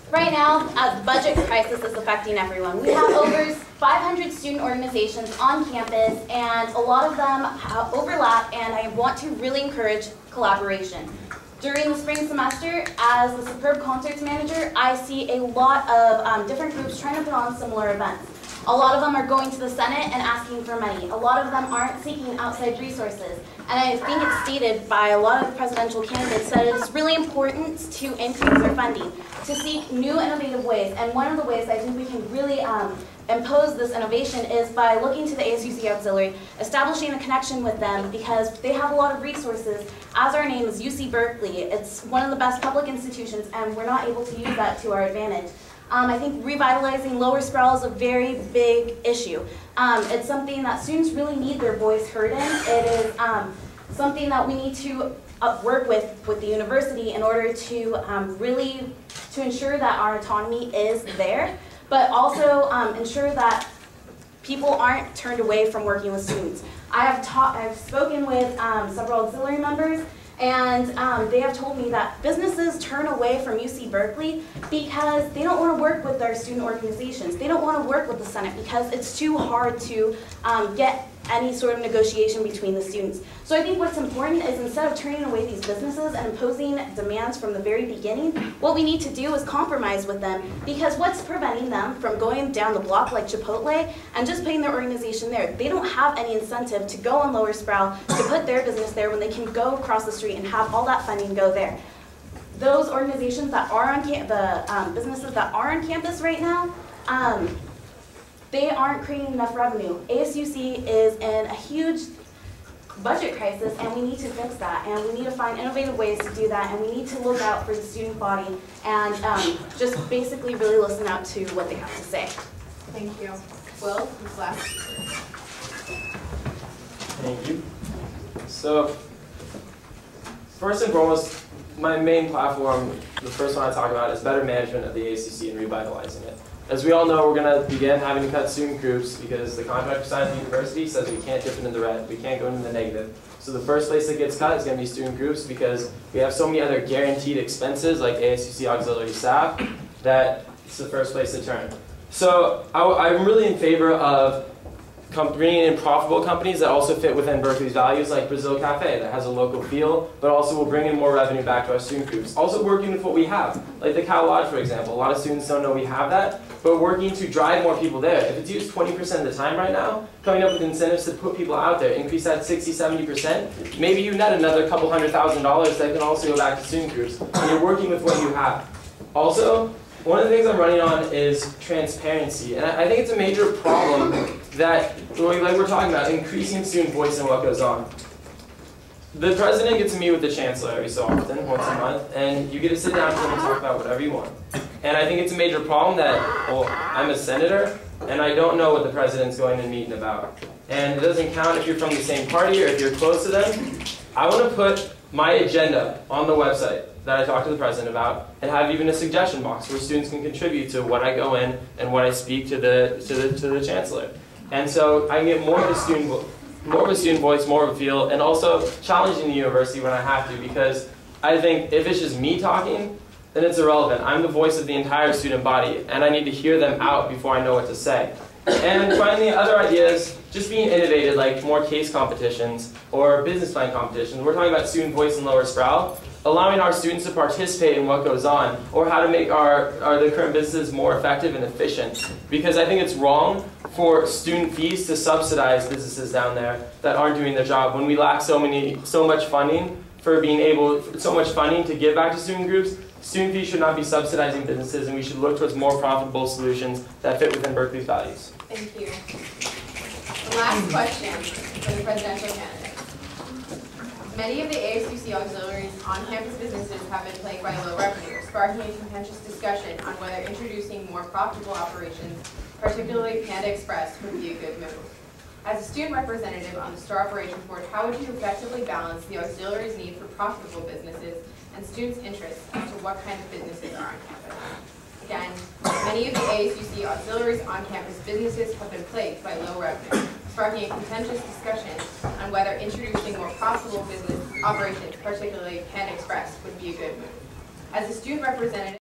Right now, the budget crisis is affecting everyone. We have over 500 student organizations on campus, and a lot of them overlap, and I want to really encourage collaboration. During the spring semester, as the Superb Concerts Manager, I see a lot of different groups trying to put on similar events. A lot of them are going to the Senate and asking for money. A lot of them aren't seeking outside resources. And I think it's stated by a lot of the presidential candidates that it is really important to increase their funding, to seek new innovative ways. And one of the ways I think we can really impose this innovation is by looking to the ASUC Auxiliary, establishing a connection with them because they have a lot of resources. As our name is UC Berkeley, it's one of the best public institutions, and we're not able to use that to our advantage. I think revitalizing Lower Sproul is a very big issue. It's something that students really need their voice heard in. It is something that we need to work with the university in order to really ensure that our autonomy is there, but also ensure that people aren't turned away from working with students. I've spoken with several auxiliary members, and they have told me that businesses turn away from UC Berkeley because they don't want to work with their student organizations. They don't want to work with the Senate because it's too hard to get any sort of negotiation between the students. So I think what's important is instead of turning away these businesses and imposing demands from the very beginning, what we need to do is compromise with them, because what's preventing them from going down the block like Chipotle and just putting their organization there? They don't have any incentive to go on Lower Sproul, to put their business there when they can go across the street and have all that funding go there. Those organizations that are on the businesses that are on campus right now, they aren't creating enough revenue. ASUC is in a huge budget crisis, and we need to fix that, and we need to find innovative ways to do that, and we need to look out for the student body and just basically really listen out to what they have to say. Thank you. Will, who's last? Thank you. So, first and foremost, my main platform, the first one I talk about, is better management of the ASUC and revitalizing it. As we all know, we're going to begin having to cut student groups because the contract we signed with the university says we can't dip into the red, we can't go into the negative. So the first place that gets cut is going to be student groups because we have so many other guaranteed expenses like ASUC auxiliary staff that it's the first place to turn. So I'm really in favor of bringing in profitable companies that also fit within Berkeley's values, like Brazil Cafe, that has a local feel, but also will bring in more revenue back to our student groups. Also working with what we have, like the Cal Lodge, for example. A lot of students don't know we have that, but working to drive more people there. If it's used 20% of the time right now, coming up with incentives to put people out there, increase that 60, 70%, maybe you net another couple $100,000 that can also go back to student groups, and you're working with what you have. Also, one of the things I'm running on is transparency, and I think it's a major problem that, like we're talking about, increasing student voice in what goes on. The president gets to meet with the chancellor every so often, once a month, and you get to sit down with him and talk about whatever you want. And I think it's a major problem that, well, I'm a senator, and I don't know what the president's going to meeting about. And it doesn't count if you're from the same party or if you're close to them. I want to put my agenda on the website that I talked to the president about, and have even a suggestion box where students can contribute to what I go in and what I speak to the chancellor. And so I can get more of a student voice, more of a feel, and also challenging the university when I have to, because I think if it's just me talking, then it's irrelevant. I'm the voice of the entire student body, and I need to hear them out before I know what to say. And finally, other ideas, just being innovative, like more case competitions or business plan competitions. We're talking about student voice in Lower Sproul, allowing our students to participate in what goes on, or how to make the current businesses more effective and efficient. Because I think it's wrong for student fees to subsidize businesses down there that aren't doing their job when we lack so much funding to give back to student groups. Student fees should not be subsidizing businesses, and we should look towards more profitable solutions that fit within Berkeley's values. Thank you. The last question for the presidential candidate. Many of the ASUC auxiliaries on-campus businesses have been plagued by low revenue, sparking a contentious discussion on whether introducing more profitable operations, particularly Panda Express, would be a good move. As a student representative on the STAR Operations Board, how would you effectively balance the auxiliaries' need for profitable businesses and students' interests as to what kind of businesses are on campus? Again, many of the ASUC auxiliaries on-campus businesses have been plagued by low revenue, sparking a contentious discussion on whether introducing more profitable business operations, particularly Panda Express, would be a good move. As a student representative,